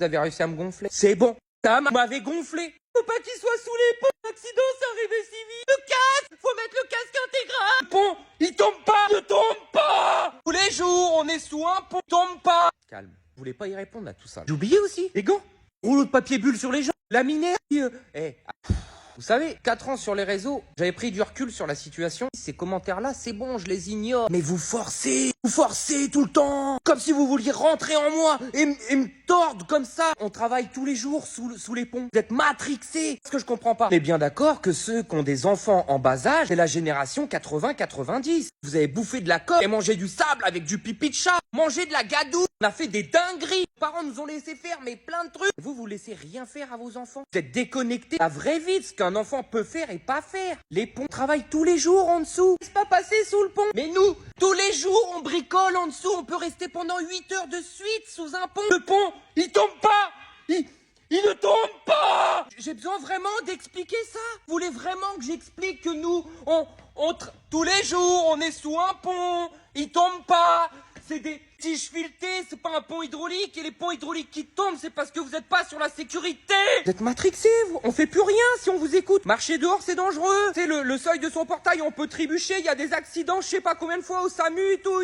Vous avez réussi à me gonfler. C'est bon, ça m'avait gonflé. Faut pas qu'il soit sous les ponts. L'accident, c'est arrivé si vite. Le casque, faut mettre le casque intégral. Le pont, il tombe pas. Ne tombe pas. Tous les jours, on est sous un pont. Tombe pas. Calme. Vous voulez pas y répondre à tout ça. J'ai oublié aussi. Les gants. Rouleau de papier bulle sur les gens. Laminaire. Vous savez, 4 ans sur les réseaux, j'avais pris du recul sur la situation. Ces commentaires-là, c'est bon, je les ignore. Mais vous forcez tout le temps. Comme si vous vouliez rentrer en moi et me tordre comme ça. On travaille tous les jours sous les ponts. Vous êtes matrixés. Ce que je comprends pas. On est bien d'accord que ceux qui ont des enfants en bas âge, c'est la génération 80-90. Vous avez bouffé de la coque et mangé du sable avec du pipi de chat. Mangé de la gadoue. On a fait des dingueries. Les parents nous ont laissé faire mais plein de trucs. Vous laissez rien faire à vos enfants. Vous êtes déconnectés. La vraie vie, ce qu'un enfant peut faire et pas faire. Les ponts travaillent tous les jours en dessous. C'est pas passé sous le pont. Mais nous, tous les jours, on bricole en dessous. On peut rester pendant 8 heures de suite sous un pont. Le pont, il tombe pas. Il ne tombe pas. J'ai besoin vraiment d'expliquer ça. Vous voulez vraiment que j'explique que nous, tous les jours, on est sous un pont. Il tombe pas. C'est des tiges filetées, c'est pas un pont hydraulique. Et les ponts hydrauliques qui tombent, c'est parce que vous êtes pas sur la sécurité. Vous êtes matrixés, vous. On fait plus rien si on vous écoute. Marcher dehors, c'est dangereux. C'est le seuil de son portail, on peut trébucher. Il y a des accidents, je sais pas combien de fois au SAMU et tout.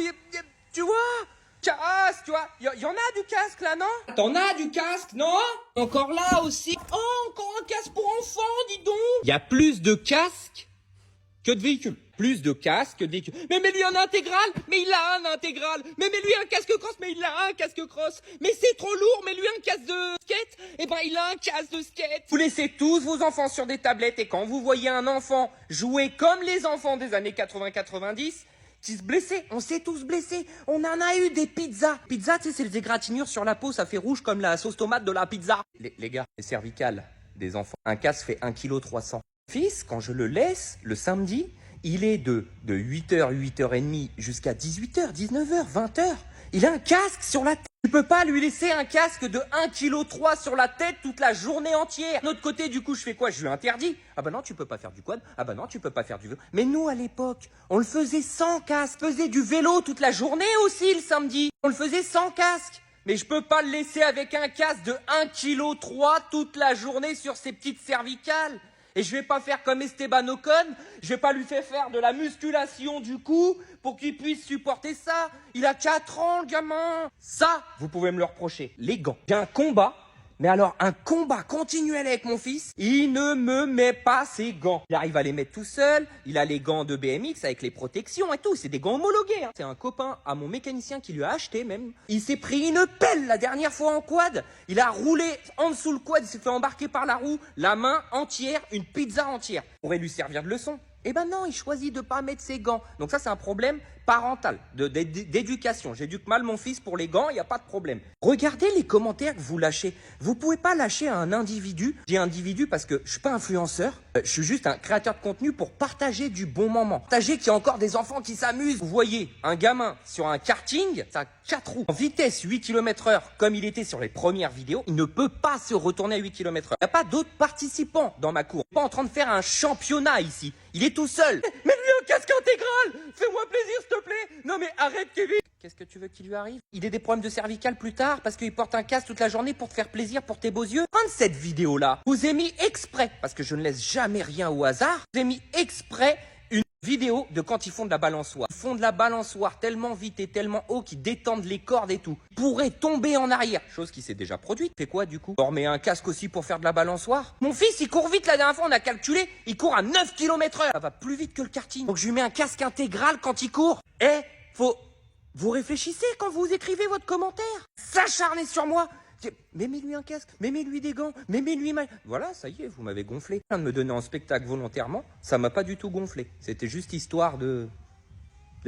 Tu vois? Casque, tu vois. Y en a du casque là, non? T'en as du casque, non? Encore là aussi. Oh, encore un casque pour enfants, dis donc. Il y a plus de casques que de véhicules. Plus de casques que de véhicules. Mais mets-lui un intégral. Mais il a un intégral. Mais mets-lui un casque cross. Mais il a un casque cross. Mais c'est trop lourd. Mets-lui un casque de skate. Eh ben, il a un casque de skate. Vous laissez tous vos enfants sur des tablettes et quand vous voyez un enfant jouer comme les enfants des années 80-90, qui se blessaient, on s'est tous blessés. On en a eu des pizzas. Pizza, tu sais, c'est les égratignures sur la peau. Ça fait rouge comme la sauce tomate de la pizza. Les gars, les cervicales des enfants. Un casque fait 1,3 kg. Fils, quand je le laisse le samedi, il est de 8h, 8h30 jusqu'à 18h, 19h, 20h. Il a un casque sur la tête. Tu peux pas lui laisser un casque de 1,3 kg sur la tête toute la journée entière. De l'autre côté, du coup, je fais quoi? Je lui interdis. Ah bah non, tu peux pas faire du quad. Ah bah non, tu peux pas faire du vélo. Mais nous, à l'époque, on le faisait sans casque. On faisait du vélo toute la journée aussi le samedi. On le faisait sans casque. Mais je peux pas le laisser avec un casque de 1,3 kg toute la journée sur ses petites cervicales. Et je vais pas faire comme Esteban Ocon, je vais pas lui faire de la musculation du cou pour qu'il puisse supporter ça. Il a 4 ans, le gamin. Ça, vous pouvez me le reprocher. Les gants. J'ai un combat, mais alors un combat continuel avec mon fils. Il ne me met pas ses gants. Il arrive à les mettre tout seul. Il a les gants de BMX avec les protections et tout. C'est des gants homologués. Hein. C'est un copain à mon mécanicien qui lui a acheté même. Il s'est pris une pelle la dernière fois en quad. Il a roulé en dessous le quad. Il s'est fait embarquer par la roue. La main entière, une pizza entière. Pourrait lui servir de leçon. Eh ben non, il choisit de pas mettre ses gants. Donc ça, c'est un problème parental, d'éducation. J'éduque mal mon fils pour les gants, il n'y a pas de problème. Regardez les commentaires que vous lâchez. Vous pouvez pas lâcher à un individu. Je dis individu parce que je suis pas influenceur. Je suis juste un créateur de contenu pour partager du bon moment. Partager qu'il y a encore des enfants qui s'amusent. Vous voyez un gamin sur un karting, ça a 4 roues, en vitesse 8 km/h, comme il était sur les premières vidéos, il ne peut pas se retourner à 8 km/h. Il n'y a pas d'autres participants dans ma cour. On n'est pas en train de faire un championnat ici. Il est tout seul. Mets-lui un casque intégral. Fais-moi plaisir, s'il te plaît. Non mais arrête, Kevin. Qu'est-ce que tu veux qu'il lui arrive? Il ait des problèmes de cervicales plus tard parce qu'il porte un casque toute la journée pour te faire plaisir pour tes beaux yeux. Fin de cette vidéo-là, je vous ai mis exprès, parce que je ne laisse jamais rien au hasard, je vous ai mis exprès une vidéo de quand ils font de la balançoire. Ils font de la balançoire tellement vite et tellement haut qu'ils détendent les cordes et tout. Ils pourraient tomber en arrière, chose qui s'est déjà produite. Fait quoi du coup? On remet un casque aussi pour faire de la balançoire? Mon fils, il court vite la dernière fois, on a calculé, il court à 9 km/h. Ça va plus vite que le karting. Donc je lui mets un casque intégral quand il court. Vous réfléchissez quand vous écrivez votre commentaire. S'acharner sur moi. Mais mets-lui un casque, mais mets-lui des gants, mais mets-lui mal. Voilà, ça y est, vous m'avez gonflé. De me donner en spectacle volontairement, ça m'a pas du tout gonflé. C'était juste histoire de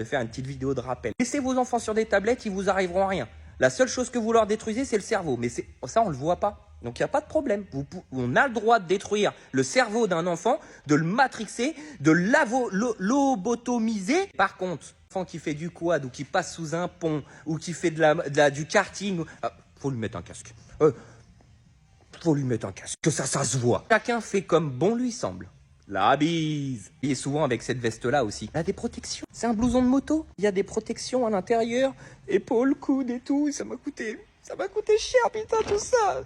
faire une petite vidéo de rappel. Laissez vos enfants sur des tablettes, ils vous arriveront à rien. La seule chose que vous leur détruisez, c'est le cerveau. Mais ça, on le voit pas. Donc il n'y a pas de problème. On a le droit de détruire le cerveau d'un enfant, de le matrixer, de lobotomiser. Par contre, un enfant qui fait du quad ou qui passe sous un pont ou qui fait du karting, faut lui mettre un casque. Faut lui mettre un casque. Que ça se voit. Chacun fait comme bon lui semble. La bise. Il est souvent avec cette veste-là aussi. Il a des protections. C'est un blouson de moto. Il y a des protections à l'intérieur. Épaules, coudes et tout. Ça m'a coûté Ça m'a coûté cher, putain, tout ça.